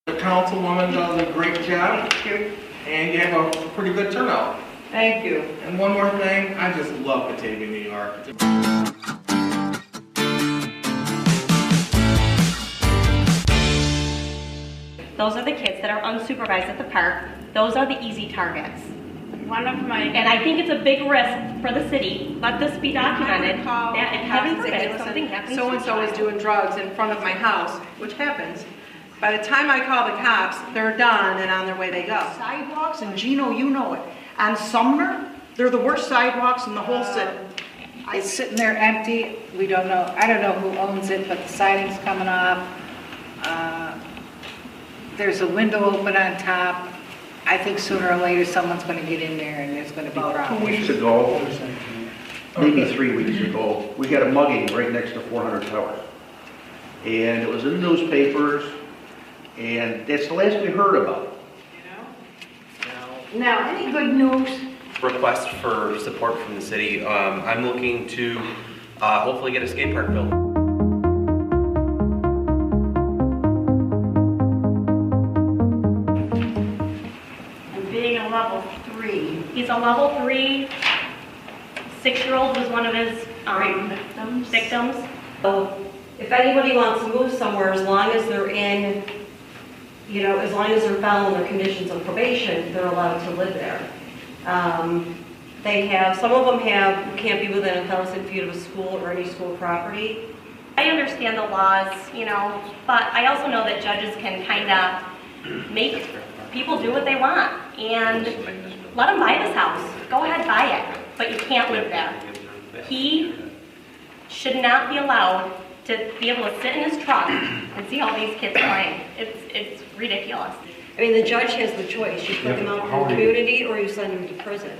The councilwoman does a great job. Thank you. And you have a pretty good turnout. Thank you. And one more thing, I just love Batavia, New York. Those are the kids that are unsupervised at the park. Those are the easy targets. One of my And I think it's a big risk for the city. Let this be documented. That if heaven forbid something happens so and so is doing drugs in front of my house, which happens. By the time I call the cops, they're done and on their way they go. Sidewalks, and Gino, you know it. On Sumner, they're the worst sidewalks in the whole city. It's sitting there empty. We don't know, I don't know who owns it, but the siding's coming off. There's a window open on top. I think sooner or later someone's going to get in there and there's going to be problems. 2 weeks ago, maybe 3 weeks ago, we got a mugging right next to 400 Tower. And it was in the newspapers, and that's the last we heard about it. Now, any good news? Request for support from the city. I'm looking to hopefully get a skate park built. And being a level 3. He's a level 3. 6-year-old was one of his victims. So if anybody wants to move somewhere, as long as they're in, you know, as long as they're following their conditions of probation, they're allowed to live there. They have, some of them have, can't be within 1,000 feet of a school or any school property. I understand the laws, you know, but I also know that judges can kind of make people do what they want. And let them buy this house. Go ahead, buy it. But you can't live there. He should not be allowed to be able to sit in his truck and see all these kids playing. It's ridiculous. I mean, the judge has the choice. You put them out in the community or you send them to prison.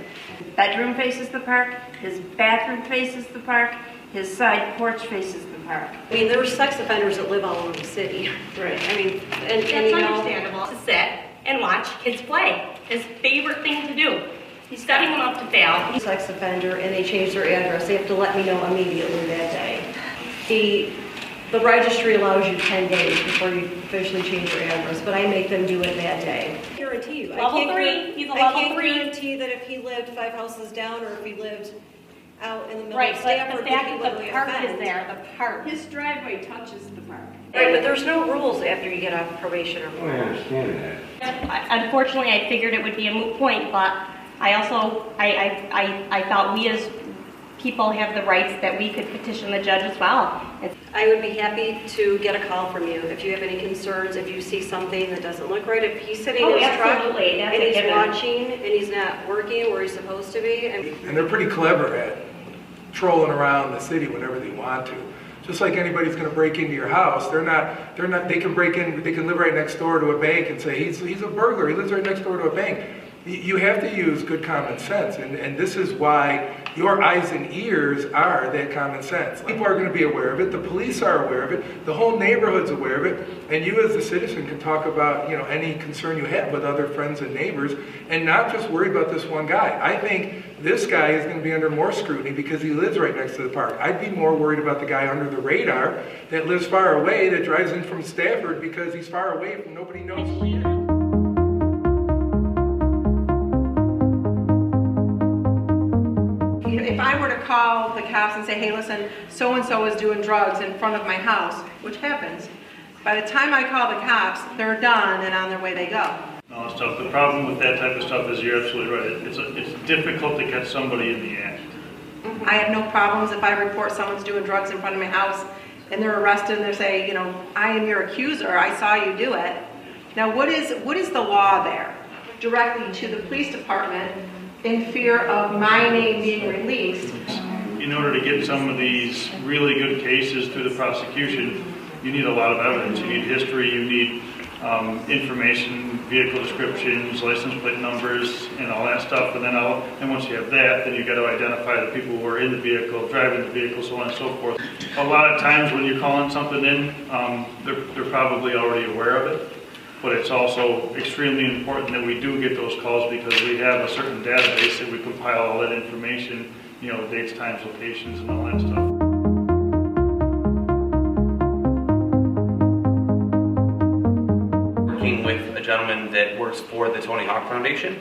bedroom faces the park, his bathroom faces the park, his side porch faces the park. I mean, there are sex offenders that live all over the city. Right. I mean, and It's you know, understandable to sit and watch kids play. His favorite thing to do. He's setting them up to fail. sex offender and they change their address, they have to let me know immediately that day. The registry allows you 10 days before you officially change your address, but I make them do it that day. I guarantee you. Level 3, he's a I level can't 3. guarantee that if he lived 5 houses down or if he lived out in the middle Right, of but Stafford, the that fact he that would the be park offended. is there, the park. His driveway touches the park. Right, but there's no rules after you get off probation or I parole. understand that. Unfortunately, I figured it would be a moot point, but I also, I thought we as people have the rights that we could petition the judge as well. I would be happy to get a call from you if you have any concerns, if you see something that doesn't look right. If he's sitting in his truck absolutely. That's and a he's given. watching and he's not working where he's supposed to be. And they're pretty clever at trolling around the city whenever they want to. Just like anybody's going to break into your house, they can break in, they can live right next door to a bank and say, he's a burglar, he lives right next door to a bank. You have to use good common sense, and this is why your eyes and ears are that common sense. People are going to be aware of it, the police are aware of it, the whole neighborhood's aware of it, and you as a citizen can talk about, you know, any concern you have with other friends and neighbors, and not just worry about this one guy. I think this guy is going to be under more scrutiny because he lives right next to the park. I'd be more worried about the guy under the radar that lives far away, that drives in from Stafford because he's far away from nobody knows who he is. If I were to call the cops and say, hey, listen, so-and-so is doing drugs in front of my house, which happens, by the time I call the cops, they're done and on their way they go. No, it's tough. The problem with that type of stuff is you're absolutely right. It's difficult to catch somebody in the act. I have no problems if I report someone's doing drugs in front of my house and they're arrested and they say, you know, I am your accuser, I saw you do it. Now, what is the law there? Directly to the police department in fear of my name being released. In order to get some of these really good cases through the prosecution, you need a lot of evidence. You need history, you need information, vehicle descriptions, license plate numbers, and all that stuff. And then once you have that, then you've got to identify the people who are in the vehicle, driving the vehicle, so on and so forth. A lot of times when you're calling something in, they're probably already aware of it. But it's also extremely important that we do get those calls because we have a certain database that we compile all that information, you know, dates, times, locations, and all that stuff. working with a gentleman that works for the Tony Hawk Foundation.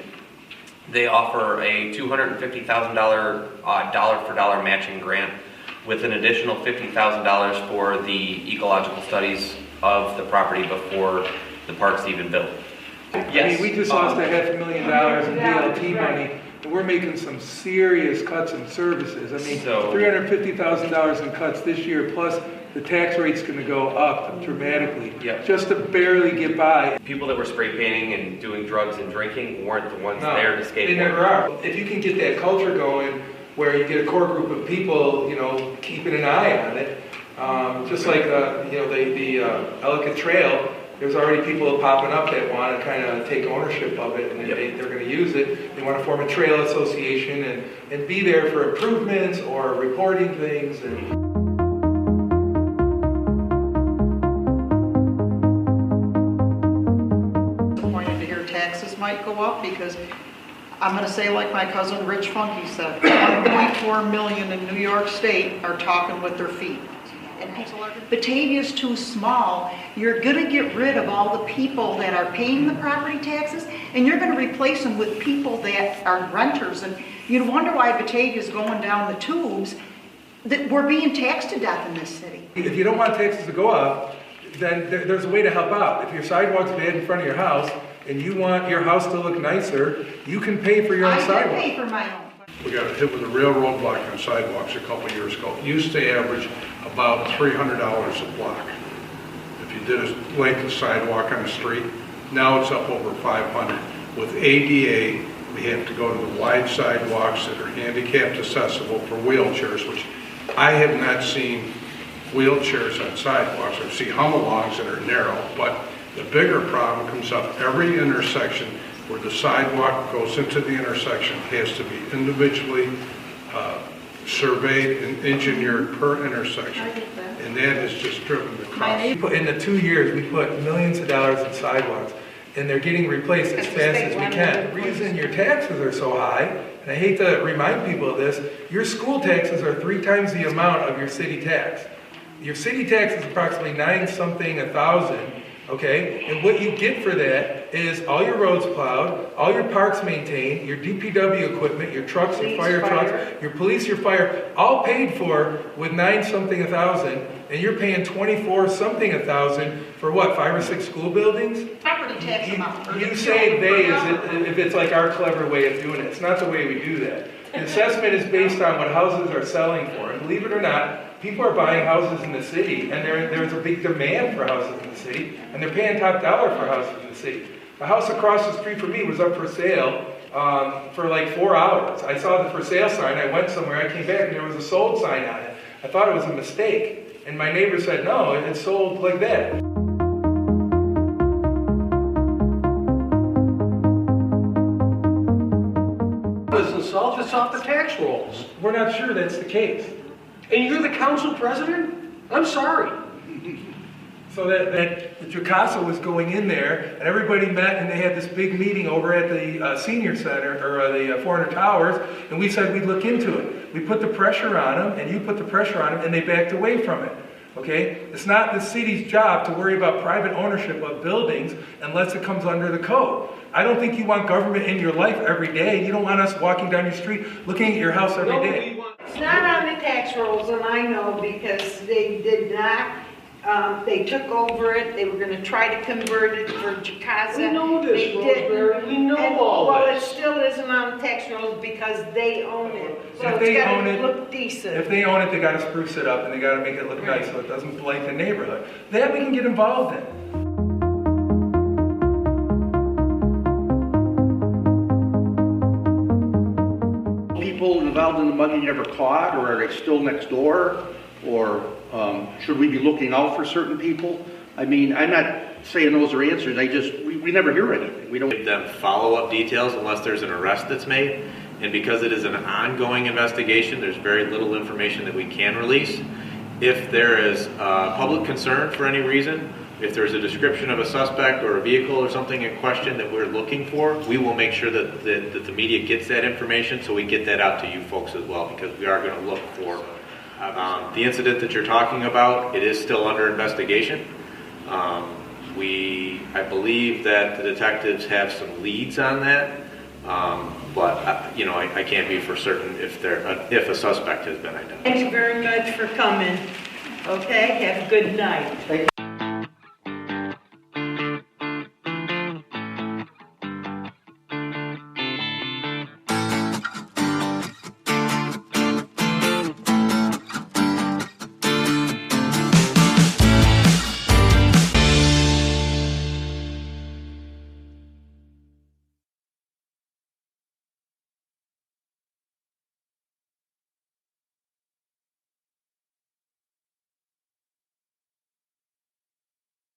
They offer a $250,000 dollar-for-dollar matching grant with an additional $50,000 for the ecological studies of the property before the park's even built. I mean, we just lost $500,000 in DLT money, and we're making some serious cuts in services. I mean, $350,000 in cuts this year, plus the tax rate's gonna go up dramatically, just to barely get by. People that were spray painting and doing drugs and drinking weren't the ones there to skateboard. They never are. If you can get that culture going, where you get a core group of people, you know, keeping an eye on it, just like, you know, the Ellicott Trail, there's already people popping up that want to kind of take ownership of it, and they're going to use it. They want to form a trail association and be there for improvements or reporting things. Disappointed to hear taxes might go up because I'm going to say like my cousin Rich Funky said, 1.4 million in New York State are talking with their feet. And Batavia's too small. You're going to get rid of all the people that are paying the property taxes, and you're going to replace them with people that are renters. And you wonder why Batavia's going down the tubes. That we're being taxed to death in this city. If you don't want taxes to go up, then there's a way to help out. If your sidewalk's bad in front of your house, and you want your house to look nicer, you can pay for your own sidewalk. I can pay for my own. We got hit with a railroad block on sidewalks a couple years ago. It used to average about $300 a block. If you did a length of sidewalk on the street, now it's up over $500. With ADA, we have to go to the wide sidewalks that are handicapped accessible for wheelchairs, which I have not seen wheelchairs on sidewalks. I've seen hum-alongs that are narrow, but the bigger problem comes up every intersection where the sidewalk goes into the intersection has to be individually surveyed and engineered per intersection. And that has just driven the cost. In the 2 years, we put millions of dollars in sidewalks, and they're getting replaced as fast as we can. The reason your taxes are so high, and I hate to remind people of this, your school taxes are 3 times the amount of your city tax. Your city tax is approximately 9-something a thousand. Okay, and what you get for that is all your roads plowed, all your parks maintained, your DPW equipment, your trucks, your fire trucks, your police, your fire, all paid for with 9-something a thousand, and you're paying 24-something a thousand for what, 5 or 6 school buildings? Property tax amount. You say they if it's like our clever way of doing it. It's not the way we do that. The assessment is based on what houses are selling for, and believe it or not, people are buying houses in the city, and there's a big demand for houses in the city, and they're paying top dollar for houses in the city. The house across the street from me was up for sale for like 4 hours. I saw the for sale sign, I went somewhere, I came back, and there was a sold sign on it. I thought it was a mistake, and my neighbor said, no, it's sold like that. Business sells, it's off the tax rolls. We're not sure that's the case. And you're the council president? I'm sorry. So that Jacasa was going in there, and everybody met, and they had this big meeting over at the senior center, or the 400 Towers, and we said we'd look into it. We put the pressure on them, and you put the pressure on them, and they backed away from it. Okay? It's not the city's job to worry about private ownership of buildings unless it comes under the code. I don't think you want government in your life every day. You don't want us walking down your street looking at your house every day. It's not on the tax rolls, and I know because they did not, they took over it, they were gonna try to convert it for Jacasa. We know this, They didn't. Rosemary. We know all Well, this. it still isn't on the tax rolls because they own it. So If it's they own gotta it- look decent. If they own it, they gotta spruce it up, and they gotta make it look nice so it doesn't blight the neighborhood. That we can get involved in. People involved in the mugging never caught, or are they still next door? Or should we be looking out for certain people? I mean, I'm not saying those are answers, we never hear anything. We don't give them follow-up details unless there's an arrest that's made. And because it is an ongoing investigation, there's very little information that we can release. If there is public concern for any reason, if there's a description of a suspect or a vehicle or something in question that we're looking for, we will make sure that the media gets that information so we get that out to you folks as well, because we are going to look for the incident that you're talking about. It is still under investigation. We I believe that the detectives have some leads on that, but I can't be for certain if a suspect has been identified. Thank you very much for coming. Okay, have a good night.